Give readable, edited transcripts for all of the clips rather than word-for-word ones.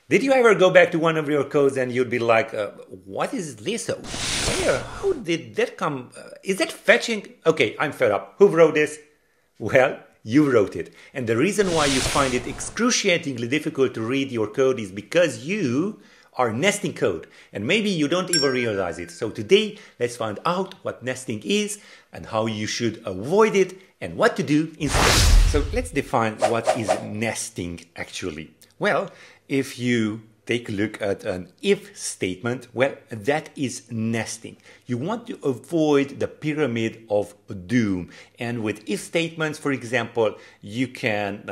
Did you ever go back to one of your codes and you'd be like, what is this? Where? How did that come? Is that fetching? Okay, I'm fed up. Who wrote this? Well, you wrote it. And the reason why you find it excruciatingly difficult to read your code is because you are nesting code. And maybe you don't even realize it. So today, let's find out what nesting is and how you should avoid it and what to do instead. So let's define what is nesting actually. Well, if you take a look at an if statement, well, that is nesting. You want to avoid the pyramid of doom. And with if statements, for example, you can,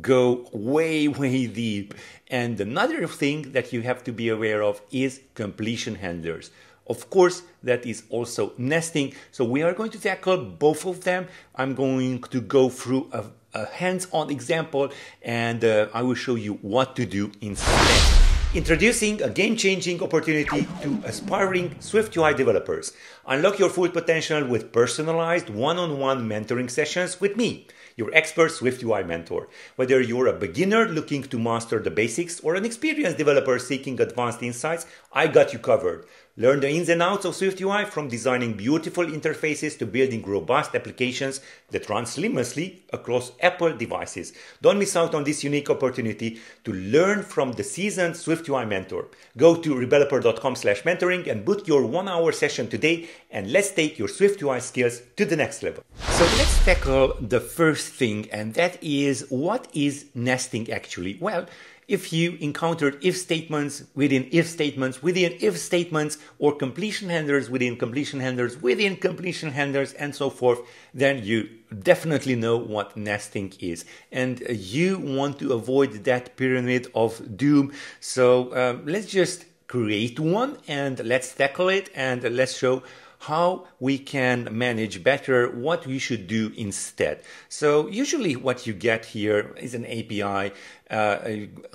go way, way deep. And another thing that you have to be aware of is completion handlers. Of course, that is also nesting. So we are going to tackle both of them. I'm going to go through a hands-on example and I will show you what to do instead. Introducing a game-changing opportunity to aspiring SwiftUI developers. Unlock your full potential with personalized one-on-one mentoring sessions with me, your expert SwiftUI mentor. Whether you're a beginner looking to master the basics or an experienced developer seeking advanced insights, I got you covered. Learn the ins and outs of SwiftUI, from designing beautiful interfaces to building robust applications that run seamlessly across Apple devices. Don't miss out on this unique opportunity to learn from the seasoned SwiftUI mentor. Go to rebeloper.com/mentoring and book your 1-hour session today, and let's take your SwiftUI skills to the next level. So let's tackle the first thing, and that is, what is nesting actually? Well, if you encountered if statements within if statements within if statements, or completion handlers within completion handlers within completion handlers, and so forth, then you definitely know what nesting is. And you want to avoid that pyramid of doom. So let's just create one and let's tackle it, and let's show how we can manage better what we should do instead. So usually what you get here is an API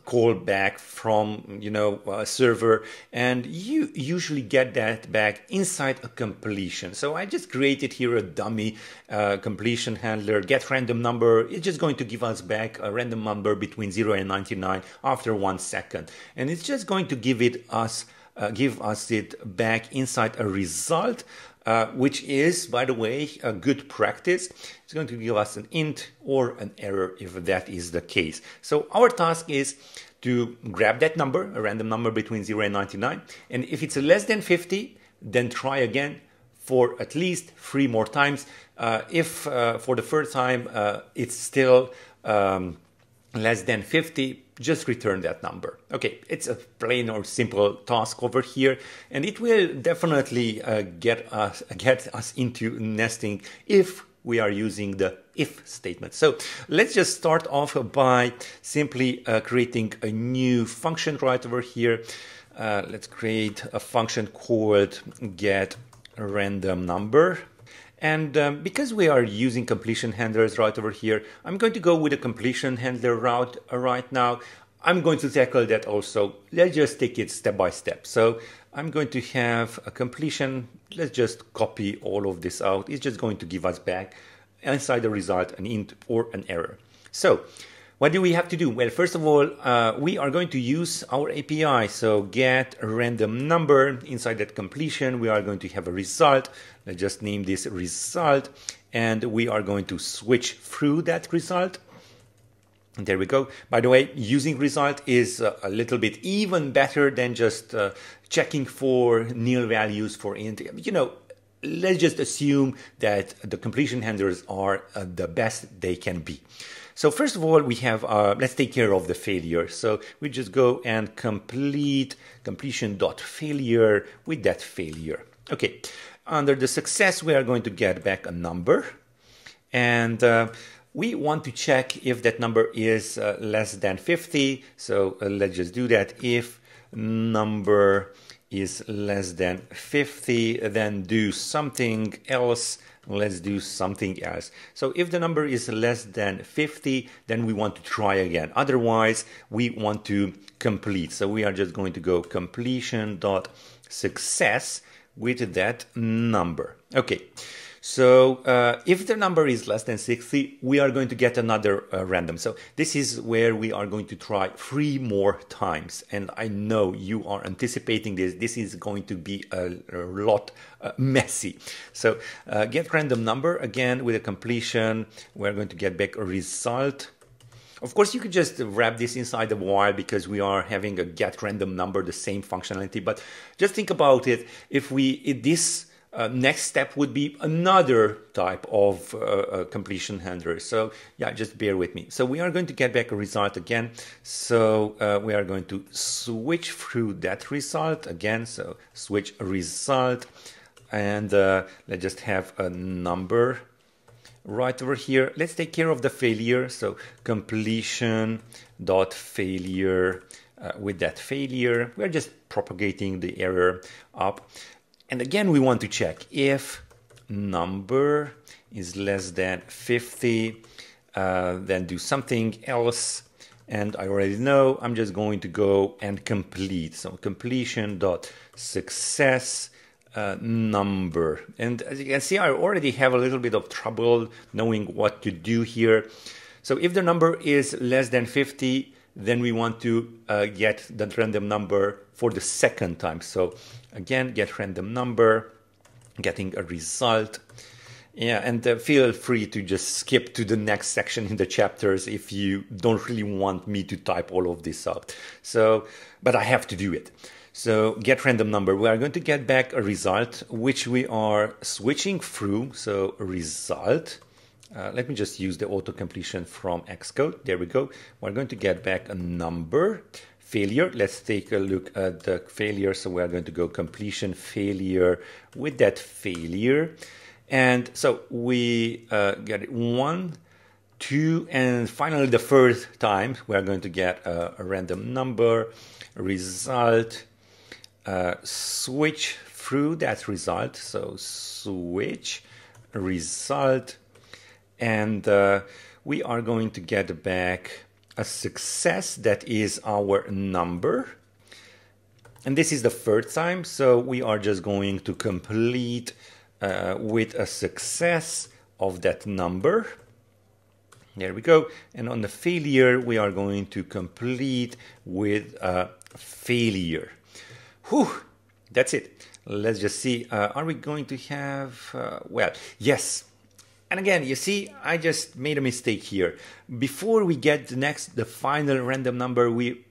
callback from a server, and you usually get that back inside a completion. So I just created here a dummy completion handler, get random number. It's just going to give us back a random number between 0 and 99 after 1 second, and it's just going to give us it back inside a result, which is, by the way, a good practice. It's going to give us an int or an error if that is the case. So our task is to grab that number, a random number between 0 and 99, and if it's less than 50, then try again for at least 3 more times. If for the first time it's still less than 50, just return that number. Okay, it's a plain or simple task over here, and it will definitely get us into nesting if we are using the if statement. So let's just start off by simply creating a new function right over here. Let's create a function called get random number. And because we are using completion handlers right over here, I'm going to go with a completion handler route right now. I'm going to tackle that also. Let's just take it step by step. So I'm going to have a completion. Let's just copy all of this out. It's just going to give us back inside the result an int or an error. So what do we have to do? Well, first of all, we are going to use our API. So get a random number. Inside that completion, we are going to have a result. Let's just name this result. And we are going to switch through that result. And there we go. By the way, using result is a little bit even better than just checking for nil values for int. Let's just assume that the completion handlers are the best they can be. So first of all, we have, let's take care of the failure. So we just go and complete completion.failure with that failure. Okay, under the success, we are going to get back a number. And we want to check if that number is less than 50. So let's just do that. If number is less than 50, then do something else. Let's do something else. So if the number is less than 50, then we want to try again. Otherwise, we want to complete. So we are just going to go completion.success with that number. Okay. So if the number is less than 60, we are going to get another random. So this is where we are going to try 3 more times. And I know you are anticipating this. This is going to be a lot messy. So get random number again with a completion. We're going to get back a result. Of course, you could just wrap this inside a while because we are having a get random number, the same functionality. But just think about it. If this next step would be another type of completion handler. So yeah, just bear with me. So we are going to get back a result again. So we are going to switch through that result again. So switch result, and let's just have a number right over here. Let's take care of the failure. So completion dot failure. With that failure, we're just propagating the error up. And again, we want to check if number is less than 50, then do something else. And I already know I'm just going to go and complete. So completion dot success number. And as you can see, I already have a little bit of trouble knowing what to do here. So if the number is less than 50, then we want to get the random number for the second time. So again, get random number, getting a result. Yeah, and feel free to just skip to the next section in the chapters if you don't really want me to type all of this out. So, but I have to do it. So get random number, we are going to get back a result, which we are switching through. So result, let me just use the auto completion from Xcode. There we go. We're going to get back a number. Failure, let's take a look at the failure. So we are going to go completion failure with that failure. And so we get it 1, 2, and finally the third time we are going to get a random number, result, switch through that result. So switch, result, and we are going to get back a success that is our number. And this is the third time, so we are just going to complete with a success of that number. There we go. And on the failure, we are going to complete with a failure. Whew, that's it. Let's just see. Are we going to have, well, yes. And again, you see, I just made a mistake here. Before we get the final random number, we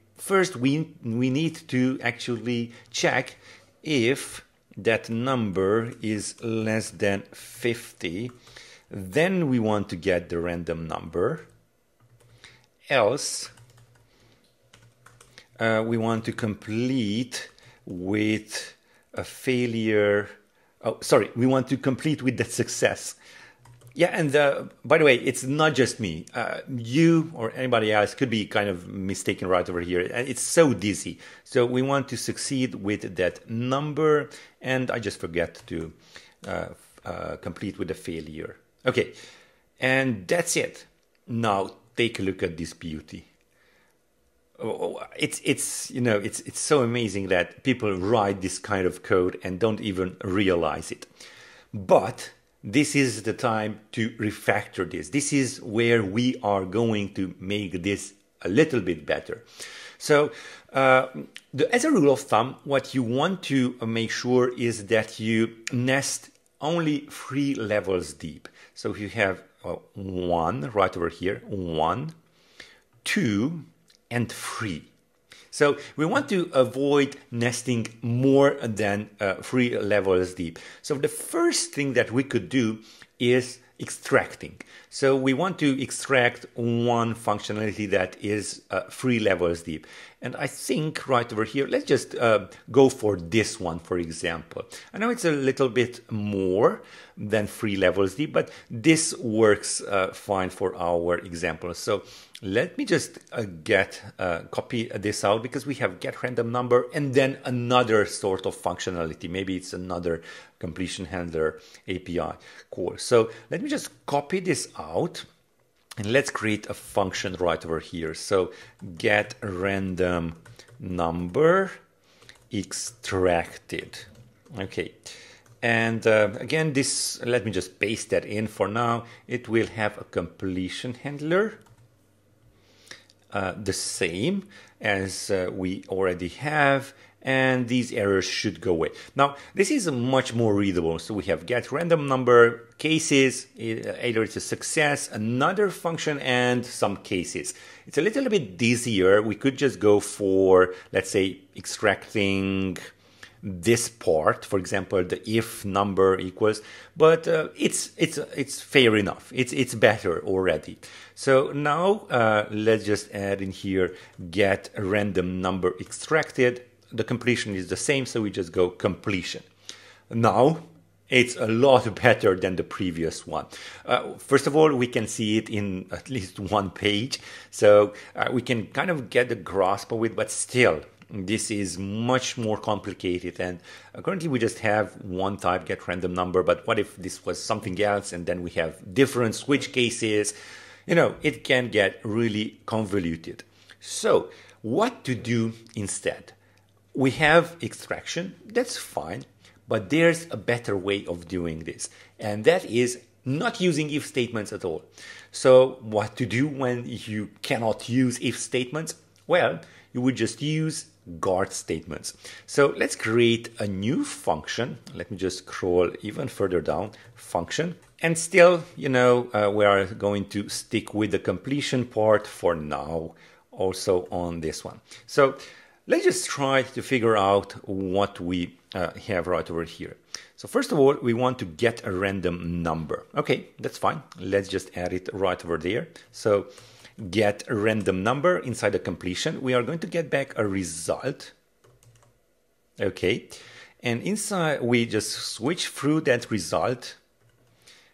need to actually check if that number is less than 50. Then we want to get the random number. Else, we want to complete with a failure. Oh, sorry, we want to complete with the success. Yeah, and by the way, it's not just me. You or anybody else could be kind of mistaken right over here. It's so dizzy. So we want to succeed with that number, and I just forget to complete with the failure. Okay, and that's it. Now take a look at this beauty. It's so amazing that people write this kind of code and don't even realize it. But this is the time to refactor this. This is where we are going to make this a little bit better. So as a rule of thumb, what you want to make sure is that you nest only 3 levels deep. So if you have 1 right over here, 1, 2, and 3. So we want to avoid nesting more than 3 levels deep. So the first thing that we could do is extracting. So we want to extract one functionality that is 3 levels deep. And I think right over here, let's just go for this one, for example. I know it's a little bit more than 3 levels deep, but this works fine for our example. So let me just copy this out, because we have get random number and then another sort of functionality. Maybe it's another completion handler API core. So let me just copy this out and let's create a function right over here. So get random number extracted. Okay. And again, this, let me just paste that in for now. It will have a completion handler, the same as we already have, and these errors should go away. Now, this is much more readable. So we have get random number, cases, either it's a success, another function, and some cases. It's a little bit easier. We could just go for, let's say, extracting this part, for example, the if number equals, but it's fair enough. It's better already. So now let's just add in here get a random number extracted. The completion is the same, so we just go completion. Now it's a lot better than the previous one. First of all, we can see it in at least one page, so we can kind of get the grasp of it, but still, this is much more complicated, and currently we just have one type, get random number, but what if this was something else and then we have different switch cases? You know, it can get really convoluted. So what to do instead? We have extraction, that's fine, but there's a better way of doing this, and that is not using if statements at all. So what to do when you cannot use if statements? Well, you would just use guard statements. So let's create a new function. Let me just scroll even further down, function. And still, you know, we are going to stick with the completion part for now, also on this one. So let's just try to figure out what we have right over here. So first of all, we want to get a random number. Okay, that's fine. Let's just add it right over there. So get a random number inside the completion. We are going to get back a result. Okay, and inside we just switch through that result,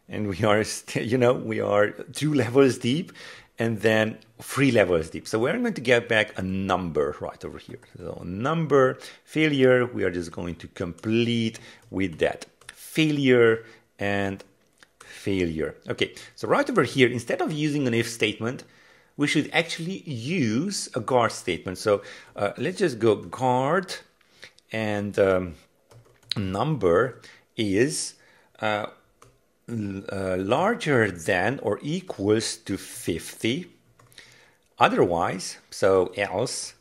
and we are still, you know, we are 2 levels deep and then 3 levels deep. So we're going to get back a number right over here. So number, failure, we are just going to complete with that failure and failure. Okay, so right over here, instead of using an if statement, we should actually use a guard statement. So let's just go guard, and number is larger than or equals to 50. Otherwise, so else,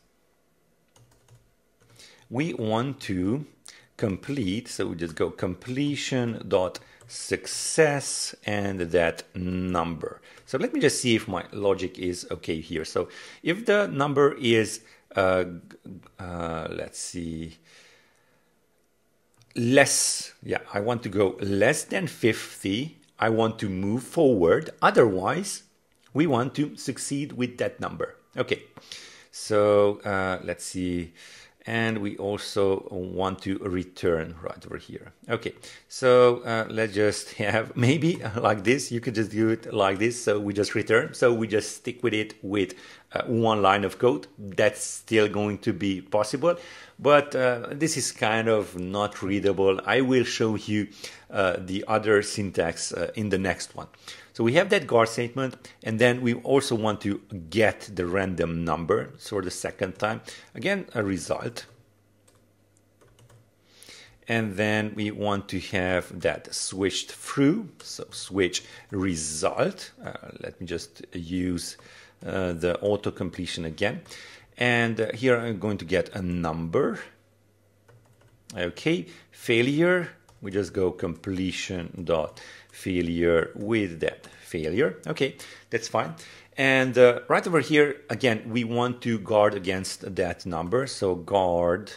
we want to complete, so we just go completion dot success and that number. So let me just see if my logic is okay here. So if the number is let's see, less, yeah, I want to go less than 50, I want to move forward. Otherwise, we want to succeed with that number. Okay, so let's see. And we also want to return right over here. Okay, so let's just have maybe like this. You could just do it like this. So we just return. So we just stick with it with one line of code. That's still going to be possible. But this is kind of not readable. I will show you the other syntax in the next one. So we have that guard statement, and then we also want to get the random number. So the second time, again, a result. And then we want to have that switched through. So switch result. Let me just use the auto completion again. And here I'm going to get a number. Okay, failure. We just go completion dot failure with that failure. Okay, that's fine. And right over here, again, we want to guard against that number. So guard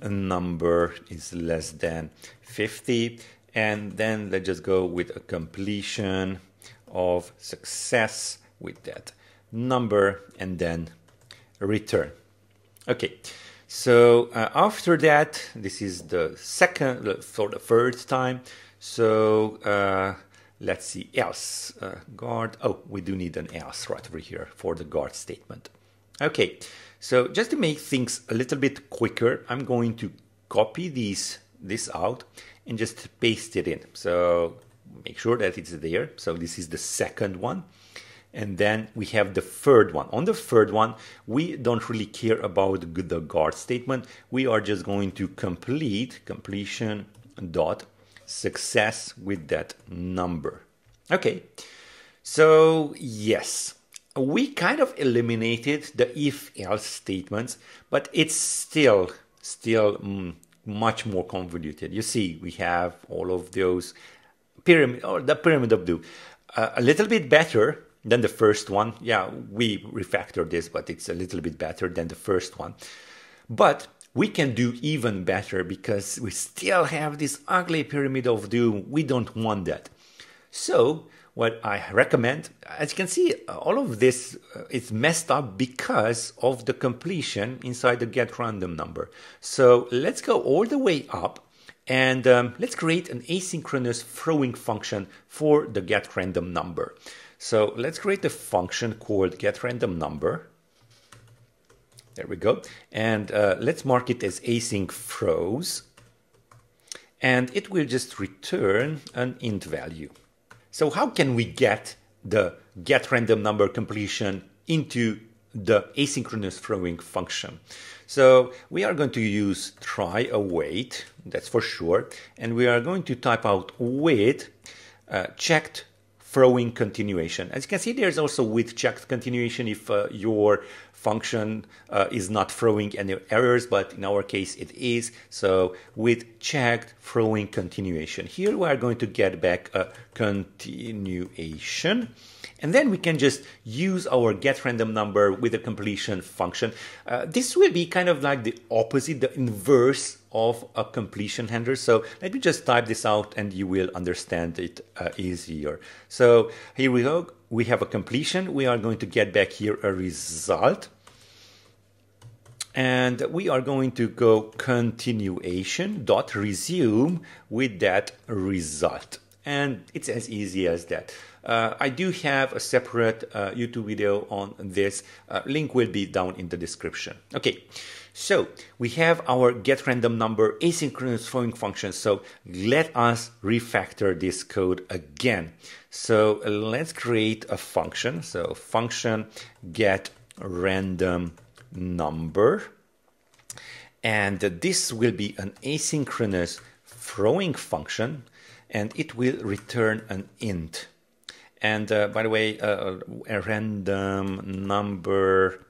number is less than 50. And then let's just go with a completion of success with that number and then return. Okay. So after that, this is the second, for the third time. So let's see, else, guard. Oh, we do need an else right over here for the guard statement. Okay, so just to make things a little bit quicker, I'm going to copy this out and just paste it in. So make sure that it's there. So this is the second one. And then we have the third one. On the third one, we don't really care about the guard statement. We are just going to completion dot success with that number. Okay, so yes, we kind of eliminated the if-else statements, but it's still much more convoluted. You see, we have all of those pyramid, or the pyramid of do. A little bit better than the first one. Yeah, we refactored this, but it's a little bit better than the first one. But we can do even better because we still have this ugly pyramid of doom. We don't want that. So what I recommend, as you can see, all of this is messed up because of the completion inside the get random number. So let's go all the way up and let's create an asynchronous throwing function for the get random number. So let's create a function called get random number. There we go. And let's mark it as async throws. And it will just return an int value. So how can we get the get random number completion into the asynchronous throwing function? So we are going to use try await, that's for sure. And we are going to type out with checked throwing continuation. As you can see, there's also with checked continuation if your function is not throwing any errors, but in our case it is. So with checked throwing continuation. Here we are going to get back a continuation. And then we can just use our get random number with a completion function. This will be kind of like the opposite, the inverse of a completion handler. So let me just type this out and you will understand it easier. So here we go. We have a completion. We are going to get back here a result. And we are going to go continuation dot resume with that result. And it's as easy as that. I do have a separate YouTube video on this. Link will be down in the description. Okay, so we have our get random number asynchronous throwing function. So let us refactor this code again. So let's create a function. So function get random number. And this will be an asynchronous throwing function. And it will return an int. And by the way, a random number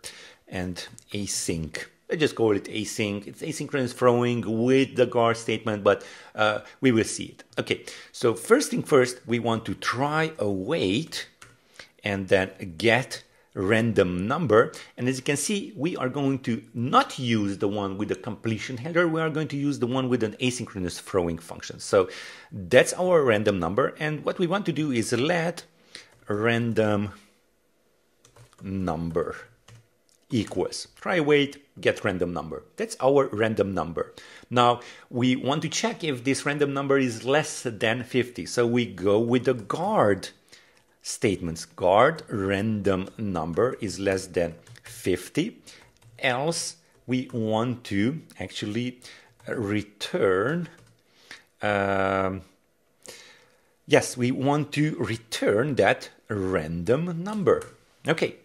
and async. I just call it async. It's asynchronous throwing with the guard statement, but we will see it. Okay, so first thing first, we want to try await and then get random number. And as you can see, we are going to not use the one with the completion header. We are going to use the one with an asynchronous throwing function. So that's our random number. And what we want to do is let random number equals try await get random number. That's our random number. Now we want to check if this random number is less than 50. So we go with the guard statements. Guard random number is less than 50. Else we want to actually return yes, we want to return that random number. Okay,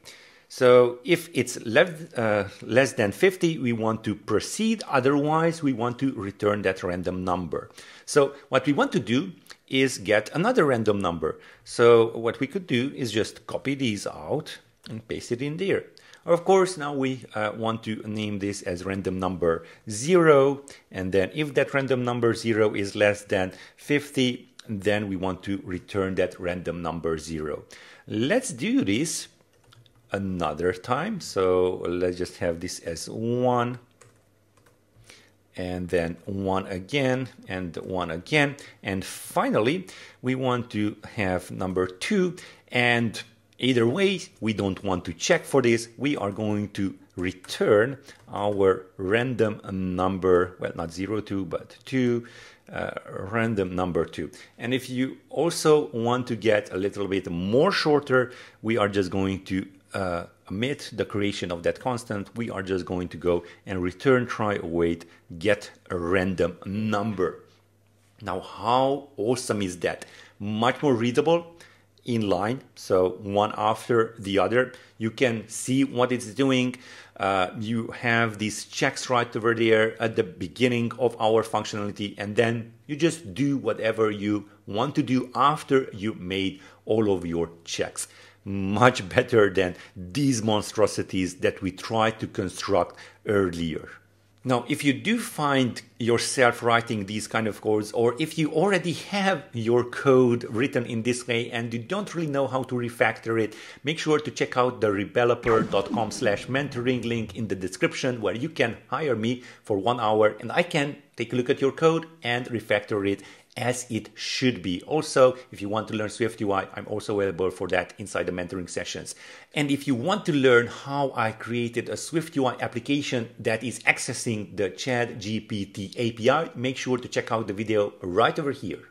so if it's less than 50, we want to proceed. Otherwise, we want to return that random number. So what we want to do is get another random number. So what we could do is just copy these out and paste it in there. Of course, now we want to name this as random number 0. And then if that random number 0 is less than 50, then we want to return that random number 0. Let's do this another time. So let's just have this as 1. And then 1 again, and 1 again. And finally, we want to have number 2. And either way, we don't want to check for this. We are going to return our random number, well, not 0, 2, but 2, random number 2. And if you also want to get a little bit more shorter, we are just going to omit the creation of that constant. We are just going to go and return try await get a random number. Now, how awesome is that? Much more readable in line, so one after the other. You can see what it's doing. You have these checks right over there at the beginning of our functionality, and then you just do whatever you want to do after you made all of your checks. Much better than these monstrosities that we tried to construct earlier. Now, if you do find yourself writing these kind of codes, or if you already have your code written in this way and you don't really know how to refactor it, make sure to check out the rebeloper.com/mentoring link in the description, where you can hire me for 1 hour and I can take a look at your code and refactor it as it should be. Also, if you want to learn SwiftUI, I'm also available for that inside the mentoring sessions. And if you want to learn how I created a SwiftUI application that is accessing the ChatGPT API, make sure to check out the video right over here.